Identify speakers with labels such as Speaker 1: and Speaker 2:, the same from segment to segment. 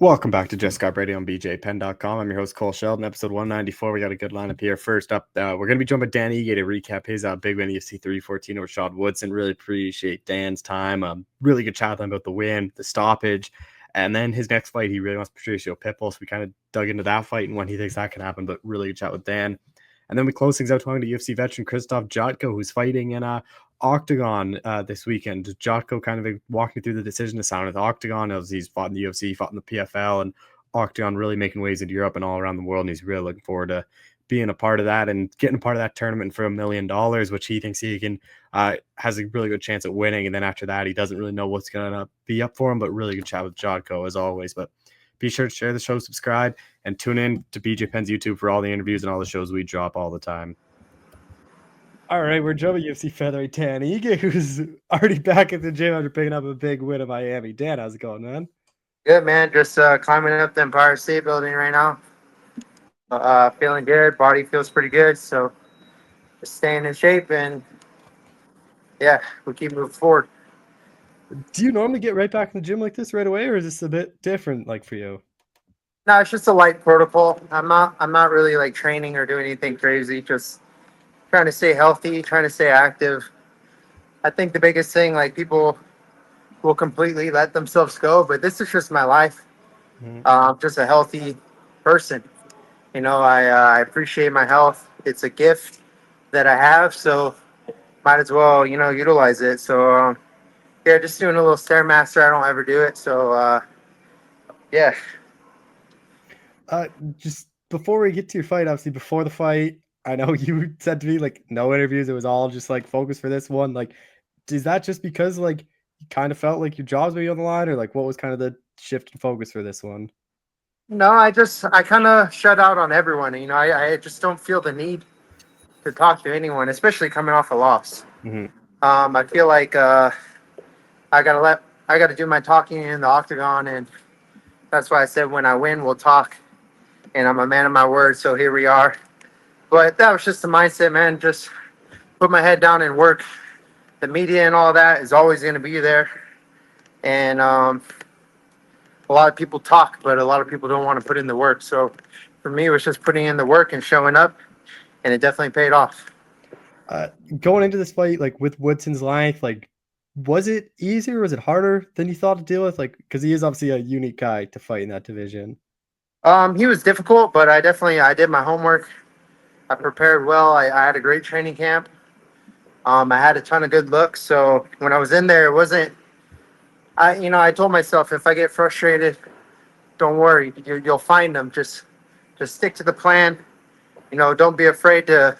Speaker 1: Welcome back to Just Got Radio on BJPenn.com. I'm your host, Cole Shelton, episode 194. We got a good lineup here. First up, we're going to be joined by Dan Ige to recap his big win UFC 314 over Sean Woodson. Really appreciate Dan's time. Really good chat with him about the win, the stoppage, and then his next fight. He really wants Patricio Pitbull, so we kind of dug into that fight and when he thinks that can happen, but really good chat with Dan. And then we close things out talking to UFC veteran Krzysztof Jotko, who's fighting in Octagon this weekend. Jotko kind of walked me through the decision to sign with Octagon. As he's fought in the UFC, fought in the PFL, and Octagon really making waves in Europe and all around the world. And he's really looking forward to being a part of that and getting a part of that tournament for $1 million, which he thinks he can has a really good chance at winning. And then after that, he doesn't really know what's going to be up for him, but really good chat with Jotko as always. But be sure to share the show, subscribe, and tune in to BJ Penn's YouTube for all the interviews and all the shows we drop all the time. All right, we're joined by UFC featherweight Dan Ige, who's already back at the gym after picking up a big win in Miami. Dan, how's it going, man?
Speaker 2: Good, man. Just climbing up the Empire State Building right now. Feeling good. Body feels pretty good. So just staying in shape and, yeah, we keep moving forward.
Speaker 1: Do you normally get right back in the gym like this right away, or is this a bit different, like, for you?
Speaker 2: No, it's just a light protocol. I'm not really like training or doing anything crazy. Just trying to stay healthy, trying to stay active. I think the biggest thing, like, people will completely let themselves go, but this is just my life. I'm just a healthy person. You know, I appreciate my health. It's a gift that I have, so might as well, utilize it. So, yeah, just doing a little Stairmaster. I don't ever do it, so yeah.
Speaker 1: Just before we get to your fight, obviously before the fight, I know you said to me like no interviews. It was all just like focus for this one. Like, is that just because like you kind of felt like your job's maybe on the line, or like what was kind of the shift in focus for this one?
Speaker 2: No, I kind of shut out on everyone. You know, I just don't feel the need to talk to anyone, especially coming off a loss. I feel like I gotta do my talking in the octagon, and that's why I said when I win, we'll talk. And I'm a man of my word, so here we are. But that was just the mindset, man. Just put my head down and work. The media and all that is always going to be there. And a lot of people talk, but a lot of people don't want to put in the work. So for me, it was just putting in the work and showing up, and it definitely paid off.
Speaker 1: Going into this fight, like with Woodson's length, like was it easier? Was it harder than you thought to deal with? Like, because he is obviously a unique guy to fight in that division.
Speaker 2: He was difficult, but I did my homework. I prepared well. I had a great training camp. I had a ton of good looks. So when I was in there, it wasn't. I told myself if I get frustrated, don't worry. You'll find them. Just stick to the plan. You know, don't be afraid to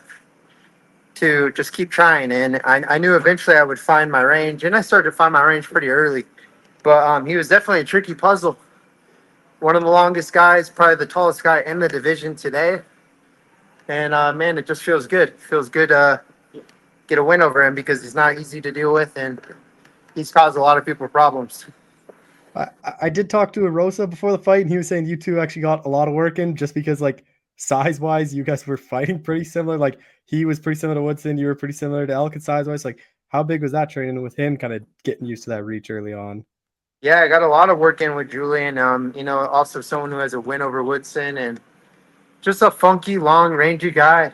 Speaker 2: just keep trying. And I knew eventually I would find my range, and I started to find my range pretty early. But he was definitely a tricky puzzle. One of the longest guys, probably the tallest guy in the division today. And, man, it just feels good. It feels good to get a win over him because he's not easy to deal with, and he's caused a lot of people problems.
Speaker 1: I did talk to Arosa before the fight, and he was saying you two actually got a lot of work in just because, like, size-wise, you guys were fighting pretty similar. Like, he was pretty similar to Woodson. You were pretty similar to Elkins size-wise. Like, how big was that training with him kind of getting used to that reach early on?
Speaker 2: Yeah, I got a lot of work in with Julian. Also someone who has a win over Woodson and just a funky, long, rangy guy.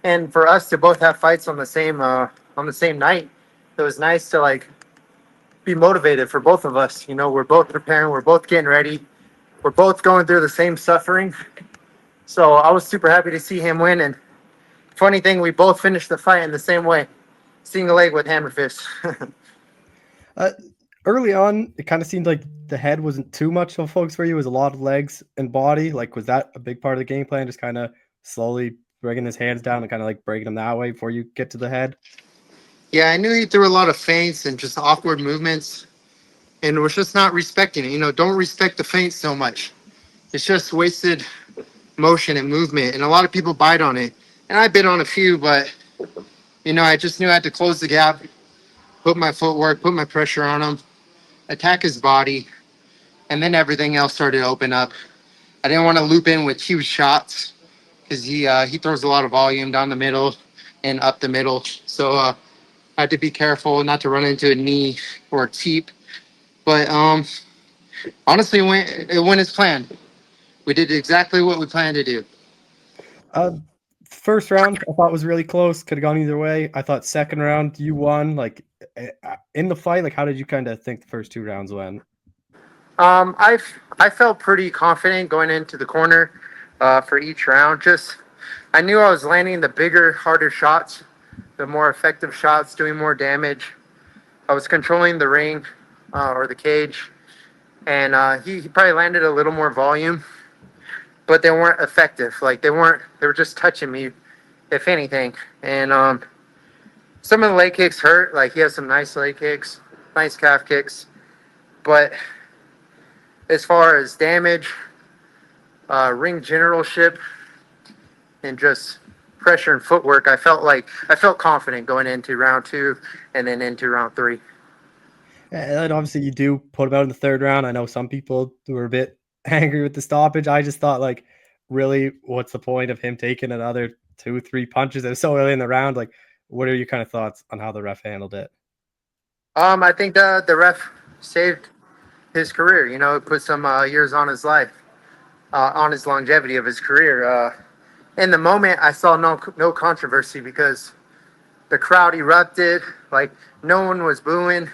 Speaker 2: And for us to both have fights on the same night, it was nice to like be motivated for both of us. You know, we're both preparing, we're both getting ready, we're both going through the same suffering. So I was super happy to see him win. And funny thing, we both finished the fight in the same way, single leg with hammer fist.
Speaker 1: Early on, it kind of seemed like the head wasn't too much of a focus for you. It was a lot of legs and body. Like, was that a big part of the game plan? Just kind of slowly bringing his hands down and kind of like breaking them that way before you get to the head?
Speaker 2: Yeah, I knew he threw a lot of feints and just awkward movements and was just not respecting it. You know, don't respect the feints so much. It's just wasted motion and movement, and a lot of people bite on it. And I bit on a few, but, I just knew I had to close the gap, put my footwork, put my pressure on him, attack his body, and then everything else started to open up. I didn't want to loop in with huge shots because he throws a lot of volume down the middle and up the middle. So I had to be careful not to run into a knee or a teep. But Honestly, it went as planned. We did exactly what we planned to do.
Speaker 1: Uh, First round I thought was really close. Could have gone either way. I thought second round you won. Like in the fight, like how did you kind of think the first two rounds went?
Speaker 2: I felt pretty confident going into the corner for each round. Just I knew I was landing the bigger, harder shots, the more effective shots, doing more damage. I was controlling the ring or the cage, and he probably landed a little more volume, but they weren't effective. Like they weren't. They were just touching me, if anything. And some of the leg kicks hurt. Like he has some nice leg kicks, nice calf kicks, but as far as damage, ring generalship, and just pressure and footwork, I felt confident going into round two and then into round three.
Speaker 1: And obviously, you do put him out in the third round. I know some people were a bit angry with the stoppage. I just thought, like, really, what's the point of him taking another two, three punches? It was so early in the round. Like, what are your kind of thoughts on how the ref handled it?
Speaker 2: I think the ref saved his career. You know, it put some years on his life, on his longevity of his career. In the moment, I saw no controversy because the crowd erupted. Like no one was booing.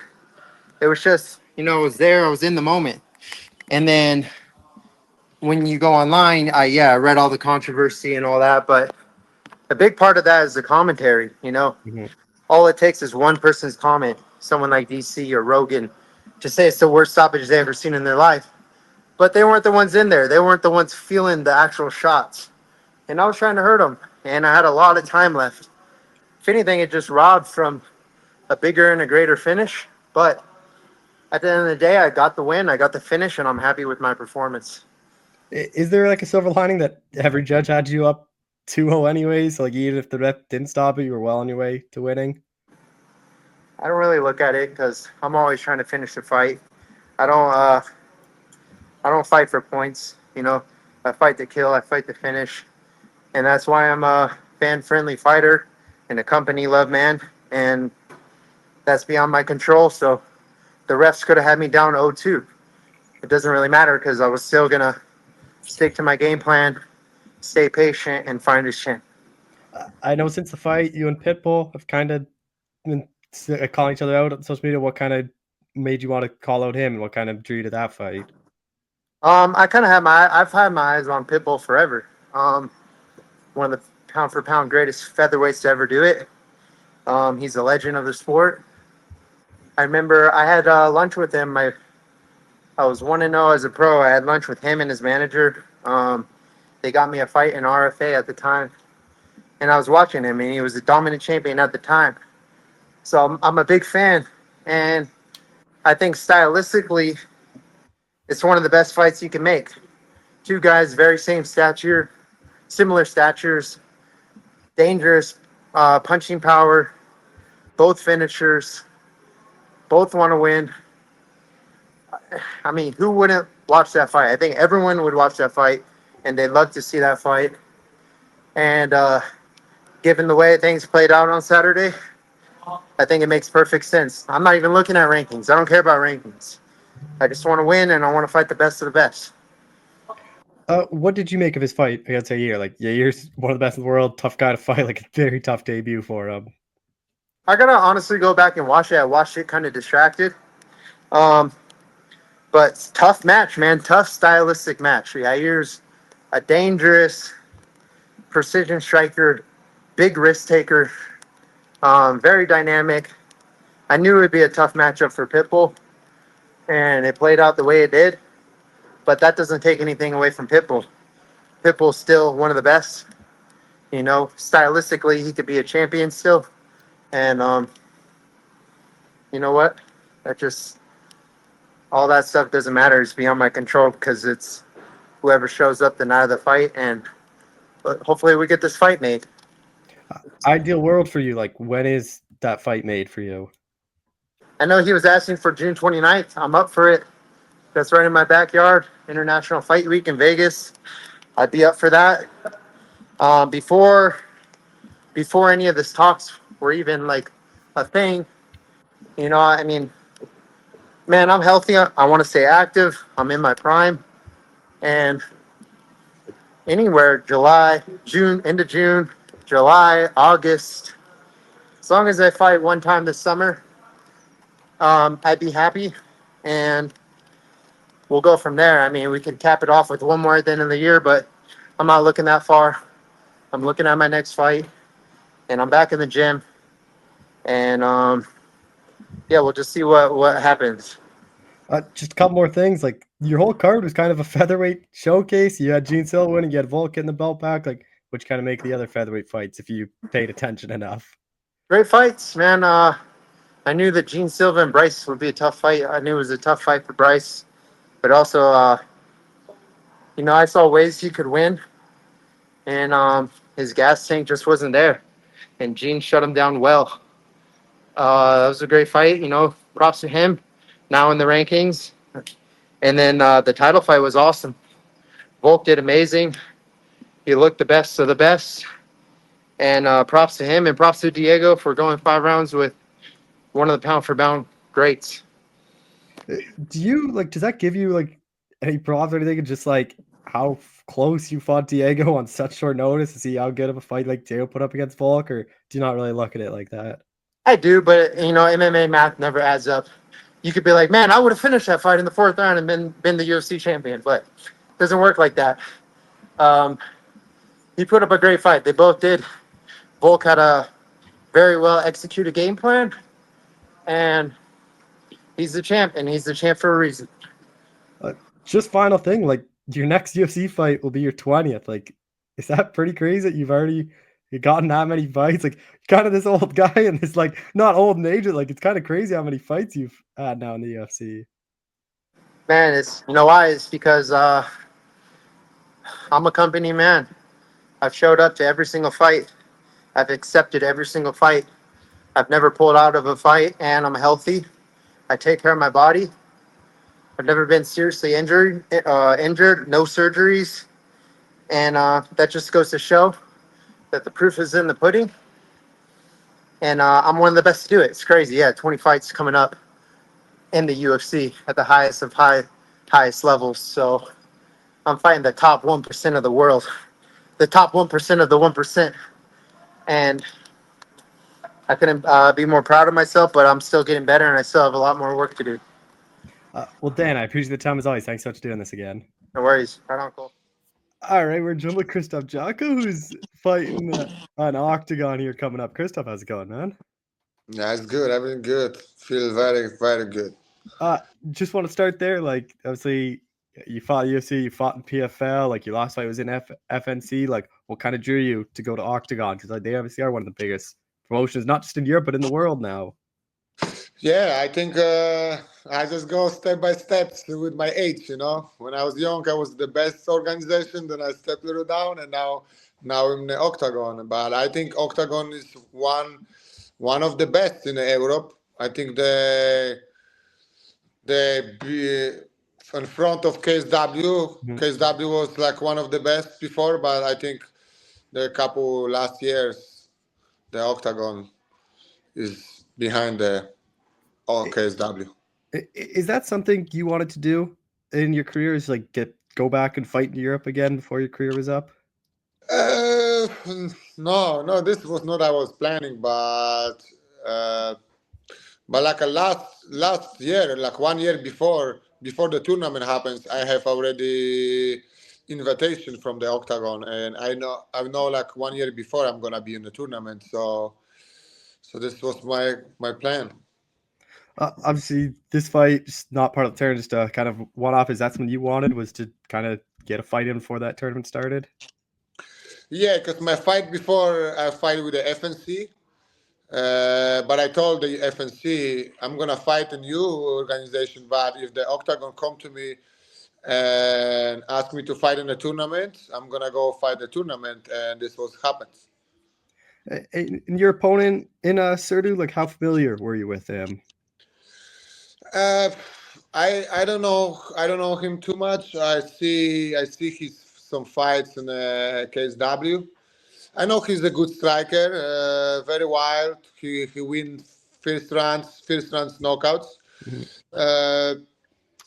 Speaker 2: It was just it was there. I was in the moment, and then when you go online, I read all the controversy and all that, but a big part of that is the commentary.
Speaker 1: Mhm.
Speaker 2: All it takes is one person's comment, someone like DC or Rogan, to say it's the worst stoppage they've ever seen in their life. But they weren't the ones in there. They weren't the ones feeling the actual shots. And I was trying to hurt them, and I had a lot of time left. If anything, it just robbed from a bigger and a greater finish. But at the end of the day, I got the win, I got the finish, and I'm happy with my performance.
Speaker 1: Is there like a silver lining that every judge had you up 2-0 anyways? Like, even if the ref didn't stop it, you were well on your way to winning?
Speaker 2: I don't really look at it because I'm always trying to finish the fight. I don't. I don't fight for points. I fight to kill. I fight to finish, and that's why I'm a fan-friendly fighter and a company-love man, and that's beyond my control. So the refs could have had me down 0-2. It doesn't really matter because I was still gonna stick to my game plan, stay patient, and find his chin.
Speaker 1: I know since the fight, you and Pitbull have kind of been calling each other out on social media. What kind of made you want to call out him, and what kind of drew you to that fight?
Speaker 2: I've had my eyes on Pitbull forever. One of the pound for pound greatest featherweights to ever do it. He's a legend of the sport. I remember I had lunch with him. I was 1-0 as a pro. I had lunch with him and his manager. They got me a fight in RFA at the time, and I was watching him, and he was the dominant champion at the time. So I'm a big fan, and I think stylistically, it's one of the best fights you can make. Two guys, very same stature, similar statures, dangerous punching power, both finishers, both want to win. I mean, who wouldn't watch that fight? I think everyone would watch that fight, and they'd love to see that fight. And given the way things played out on Saturday, I think it makes perfect sense. I'm not even looking at rankings. I don't care about rankings. I just want to win, and I want to fight the best of the best.
Speaker 1: What did you make of his fight against Yair? Like, Yair's one of the best in the world, tough guy to fight, like a very tough debut for him.
Speaker 2: I gotta honestly go back and watch it. I watched it kind of distracted. Um, but tough match, man. Tough stylistic match. Yair's a dangerous precision striker, big risk taker, very dynamic. I knew it would be a tough matchup for Pitbull, and it played out the way it did. But that doesn't take anything away from Pitbull. Pitbull's still one of the best. Stylistically, he could be a champion still. And you know what? That just all that stuff doesn't matter. It's beyond my control because it's whoever shows up the night of the fight, and hopefully we get this fight made.
Speaker 1: Ideal world for you, like, when is that fight made for you?
Speaker 2: I know he was asking for June 29th. I'm up for it. That's right in my backyard. International Fight Week in Vegas. I'd be up for that. Before any of this talks were even like a thing, I mean, Man, I'm healthy. I want to stay active. I'm in my prime, and anywhere July, June, into June, July, August. As long as I fight one time this summer, I'd be happy, and we'll go from there. I mean, we can cap it off with one more at the end of the year, but I'm not looking that far. I'm looking at my next fight, and I'm back in the gym, and yeah, we'll just see what happens.
Speaker 1: Just a couple more things. Like your whole card was kind of a featherweight showcase. You had Gene Silva winning, you had Volk getting the belt back, like which kind of make the other featherweight fights if you paid attention enough.
Speaker 2: Great fights, man. I knew that Gene Silva and Bryce would be a tough fight. I knew it was a tough fight for Bryce, but also, I saw ways he could win, and his gas tank just wasn't there, and Gene shut him down well. That was a great fight. Props to him. Now in the rankings, and then the title fight was awesome. Volk did amazing. He looked the best of the best, and props to him and props to Diego for going 5 rounds with one of the pound for pound greats.
Speaker 1: Do you like? Does that give you like any props or anything? Just like how close you fought Diego on such short notice to see how good of a fight like Diego put up against Volk, or do you not really look at it like that?
Speaker 2: I do, but MMA math never adds up. You could be like, man, I would have finished that fight in the fourth round and been the UFC champion, but it doesn't work like that. Um, he put up a great fight. They both did. Volk had a very well executed game plan, and he's the champ, and he's the champ for a reason.
Speaker 1: Just final thing, like your next UFC fight will be your 20th. Like, is that pretty crazy that you've already gotten that many fights? Like, kind of this old guy and this like not old in age, like it's kind of crazy how many fights you've had now in the UFC.
Speaker 2: Man, it's why? It's because I'm a company man. I've showed up to every single fight. I've accepted every single fight. I've never pulled out of a fight, and I'm healthy. I take care of my body. I've never been seriously injured. No surgeries, and that just goes to show that the proof is in the pudding. And I'm one of the best to do it. It's crazy. Yeah, 20 fights coming up in the UFC at the highest levels. So I'm fighting the top 1% of the world, the top 1% of the 1%, and I couldn't be more proud of myself. But I'm still getting better, and I still have a lot more work to do.
Speaker 1: Well, Dan, I appreciate the time as always. Thanks so much for doing this again.
Speaker 2: No worries. Right on, Cole.
Speaker 1: All right, we're joined with Krzysztof Jotko, who's fighting an octagon here coming up. Krzysztof, how's it going, man?
Speaker 3: Yeah, it's good. Everything good. Feel very, very good.
Speaker 1: Just want to start there. Like, obviously, you fought UFC, you fought in PFL. Like, your last fight was in FNC. Like, what kind of drew you to go to Octagon? Because they obviously are one of the biggest promotions, not just in Europe, but in the world now.
Speaker 3: Yeah, I think I just go step by step with my age. When I was young, I was the best organization. Then I stepped a little down, and now I'm in the Octagon. But I think Octagon is one of the best in Europe. I think the in front of KSW. KSW was like one of the best before, but I think the couple last years, the Octagon is behind the KSW.
Speaker 1: Is that something you wanted to do in your career? Is like go back and fight in Europe again before your career was up?
Speaker 3: Uh, no, this was not I was planning, uh, but like a last year, like 1 year before the tournament happens, I have already invitation from the Octagon, and I know like 1 year before I'm gonna be in the tournament, so this was my plan.
Speaker 1: Obviously, this fight just not part of the tournament, just a kind of one-off. Is that something you wanted? Was to kind of get a fight in before that tournament started?
Speaker 3: Yeah, because my fight before I fight with the FNC, but I told the FNC I'm gonna fight a new organization. But if the Octagon come to me and ask me to fight in a tournament, I'm gonna go fight the tournament, and this was happens.
Speaker 1: And your opponent in Surdu, like how familiar were you with him?
Speaker 3: Uh, I don't know him too much. I see his some fights in KSW. I know he's a good striker, very wild. He wins first rounds knockouts.
Speaker 1: Mhm.
Speaker 3: Uh,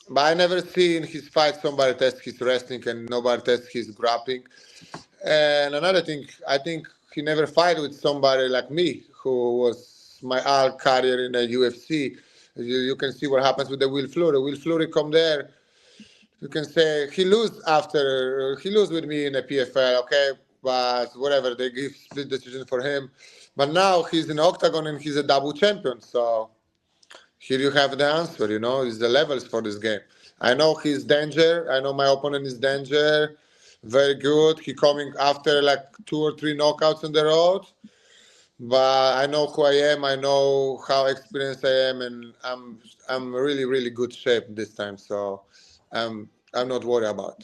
Speaker 3: but I never see in his fight somebody test his wrestling and nobody test his grappling. And another thing, I think he never fight with somebody like me, who was my all career in the UFC. You can see what happens with the Will Fleury. Will Fleury come there. You can say he lose with me in the PFL, okay, but whatever, they give split decision for him. But now he's in octagon and he's a double champion. So here you have the answer. Is the levels for this game. I know he's danger. I know my opponent is danger. Very good. He coming after like 2 or 3 knockouts on the road. But I know who I am. I know how experienced I am, and I'm really really good shape this time. So I'm not worried about.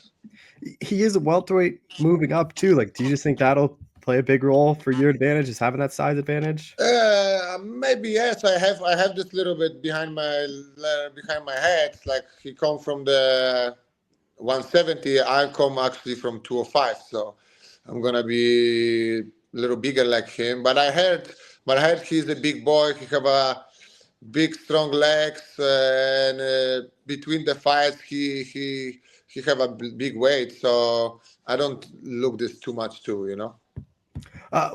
Speaker 1: He is a welterweight moving up too. Like, do you just think that'll play a big role for your advantage, is having that size advantage?
Speaker 3: Maybe yes. I have this little bit behind my head. Like he come from the 170. I come actually from 205. So I'm gonna be a little bigger like him. But I heard he's a big boy. He have a big strong legs, and between the fights he have a big weight. So I don't look this too much too.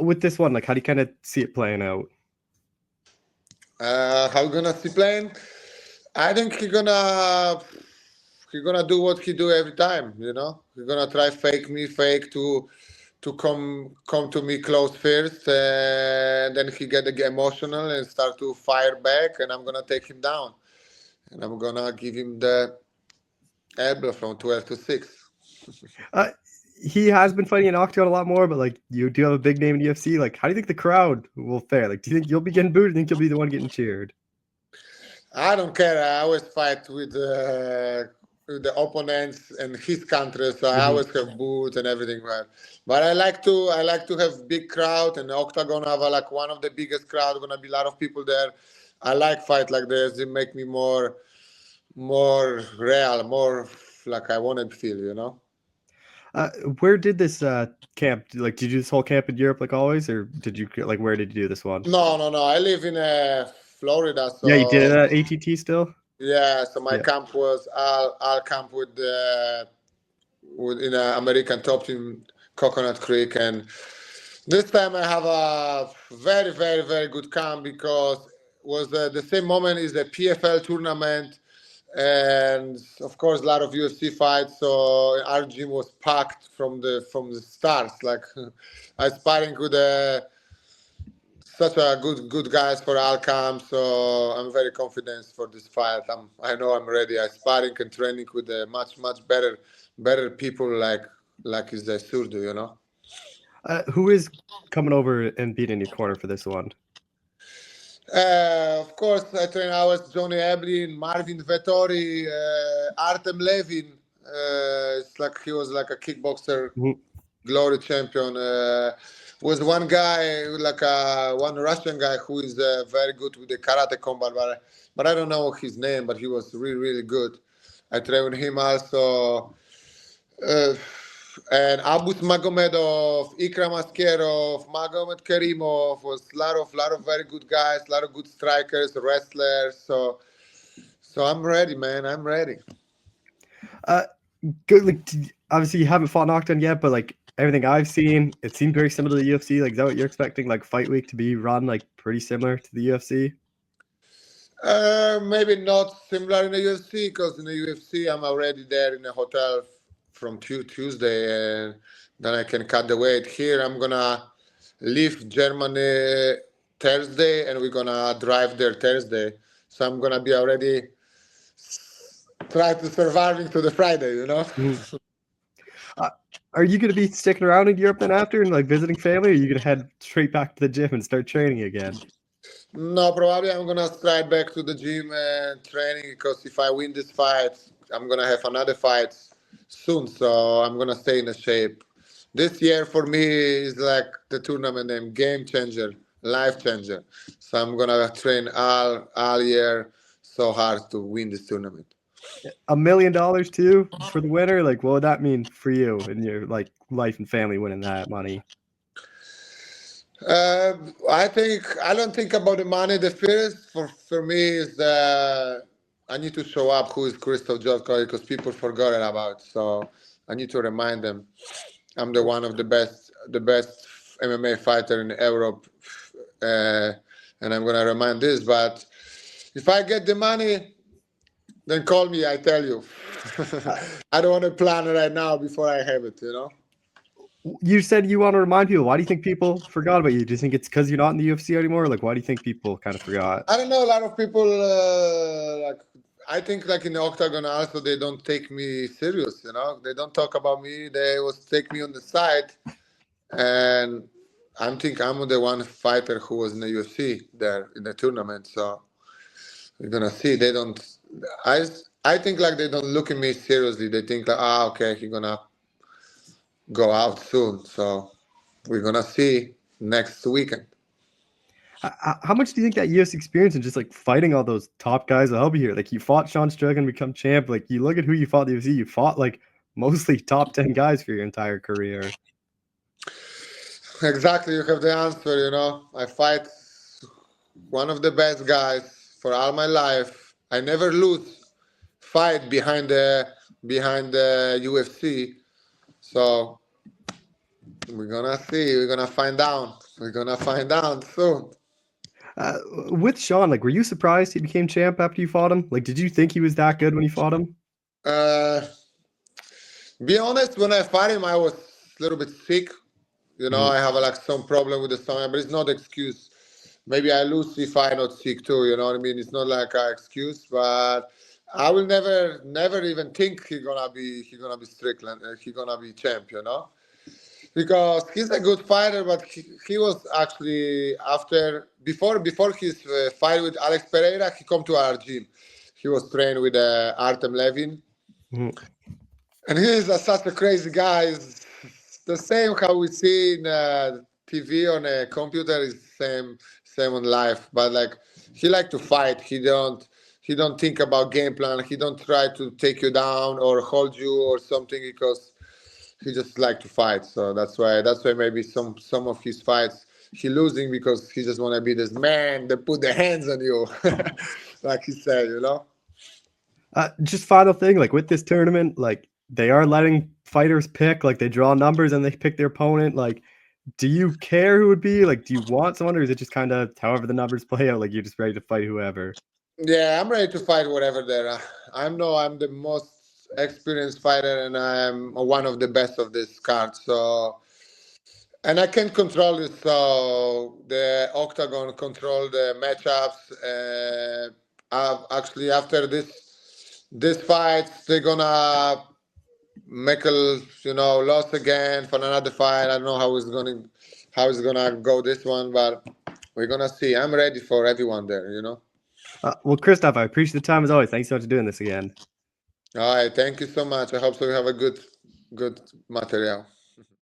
Speaker 1: With this one, like, how do you kind of see it playing out?
Speaker 3: How gonna see playing? I think he gonna do what he do every time. He's gonna try fake to come to me close first, and then he get emotional and start to fire back, and I'm gonna take him down, and I'm gonna give him the elbow from 12 to 6.
Speaker 1: He has been fighting in octagon a lot more, but like, you do have a big name in UFC. Like, how do you think the crowd will fare? Like, do you think you'll be getting booed, or do you think you'll be the one getting cheered?
Speaker 3: I don't care. I always fight with the opponents and his country, so I
Speaker 1: Mhm.
Speaker 3: always have boots and everything. But I like to have big crowd, and the octagon have like one of the biggest crowd. Gonna be a lot of people there. I like fight like this. It make me more real, more like I want to feel.
Speaker 1: Where did this camp? Like, did you do this whole camp in Europe like always, or did you like where did you do this one?
Speaker 3: No, no, no. I live in Florida,
Speaker 1: Yeah, you did it
Speaker 3: so
Speaker 1: at ATT still.
Speaker 3: yeah. So my
Speaker 1: Yeah.
Speaker 3: camp was I'll camp with in American top team Coconut Creek, and this time I have a very very very good camp because was the same moment is the PFL tournament, and of course a lot of UFC fights. So our gym was packed from the starts. Like I sparring with such a good guys for all camp. So I'm very confident for this fight. I know I'm ready. I sparring and training with much better people like is the Surdo.
Speaker 1: Who is coming over and being in your corner for this one?
Speaker 3: Of course, I train hours Johnny Eblin, Marvin Vettori, Artem Levin. It's like he was like a kickboxer
Speaker 1: Mhm.
Speaker 3: glory champion. Was one guy one Russian guy who is very good with the karate combat, but I don't know his name. But he was really really good. I trained with him also. Uh, and Abus Magomedov, Ikram Askerov, Magomed Karimov was a lot of very good guys, a lot of good strikers, wrestlers. So I'm ready, man. I'm ready.
Speaker 1: Uh, Good. Like, obviously you haven't fought Knockdown yet, but like everything I've seen, it seemed very similar to the UFC. Like, is that what you're expecting? Like, fight week to be run like pretty similar to the UFC?
Speaker 3: Maybe not similar in the UFC because in the UFC I'm already there in a hotel from Tuesday, and then I can cut the weight. Here I'm gonna leave Germany Thursday, and we're gonna drive there Thursday. So I'm gonna be already try to surviving to the Friday.
Speaker 1: Mhm. Are you gonna be sticking around in Europe then after and like visiting family, or are you gonna head straight back to the gym and start training again?
Speaker 3: No, probably I'm gonna stride back to the gym and training because if I win this fight, I'm gonna have another fight soon. So I'm gonna stay in the shape. This year for me is like the tournament name, game changer, life changer. So I'm gonna train all year so hard to win this tournament.
Speaker 1: $1 million too for the winner? Like, what would that mean for you and your like life and family winning that money?
Speaker 3: I don't think about the money. The first for me is I need to show up who is Krzysztof Jotko because people forgot it about. So I need to remind them I'm the one of the best MMA fighter in Europe, and I'm gonna remind this. But if I get the money, then call me. I tell you. I don't want to plan it right now before I have it. You know.
Speaker 1: You said you want to remind people. Why do you think people forgot about you? Do you think it's because you're not in the UFC anymore? Like, why do you think people kind of forgot?
Speaker 3: I don't know. A lot of people like. I think like in the octagon also they don't take me serious. You know, they don't talk about me. They will take me on the side, and I think I'm the one fighter who was in the UFC there in the tournament. So we're gonna see. They don't. I think like they don't look at me seriously. They think like, okay, he's gonna go out soon. So we're gonna see next weekend.
Speaker 1: How much do you think that UFC experience and just like fighting all those top guys will help you here? Like, you fought Sean Strickland, become champ. Like, you look at who you fought in the UFC. You fought like mostly top 10 guys for your entire career.
Speaker 3: Exactly, you have the answer. You know, I fight one of the best guys for all my life. I never lose fight behind the UFC. So we're gonna see. We're gonna find out. We're gonna find out soon.
Speaker 1: With Sean, like, were you surprised he became champ after you fought him? Like, did you think he was that good when you fought him?
Speaker 3: Be honest, when I fought him, I was a little bit sick. You know, I have like some problem with the stomach, but it's not excuse. Maybe I lose if I'm not sick too. You know what I mean? It's not like an excuse, but I will never even think he's gonna be Strickland. He's gonna be champ. You know, because he's a good fighter, but he was actually before his fight with Alex Pereira, he come to our gym. He was trained with Artem Levin, and he is such a crazy guy. It's the same how we see in TV on a computer is same on live. But like he like to fight. He don't think about game plan. He don't try to take you down or hold you or something because he just like to fight. So that's why maybe some of his fights he losing because he just want to be this man that put the hands on you, like he said, you know.
Speaker 1: Just final thing, like with this tournament, like they are letting fighters pick, like they draw numbers and they pick their opponent. Like, do you care who it would be? Like, do you want someone, or is it just kind of however the numbers play out? Like, you're just ready to fight whoever?
Speaker 3: Yeah, I'm ready to fight whatever there. I'm the most experienced fighter, and I'm one of the best of this card. So, and I can control it. So the octagon control the matchups. Actually, after this fight, they're gonna make a loss again for another fight. I don't know how it's gonna go this one, but we're gonna see. I'm ready for everyone there. You know.
Speaker 1: Well, Krzysztof, I appreciate the time as always. Thanks so much for doing this again.
Speaker 3: All right, thank you so much. I hope so. We have a good material.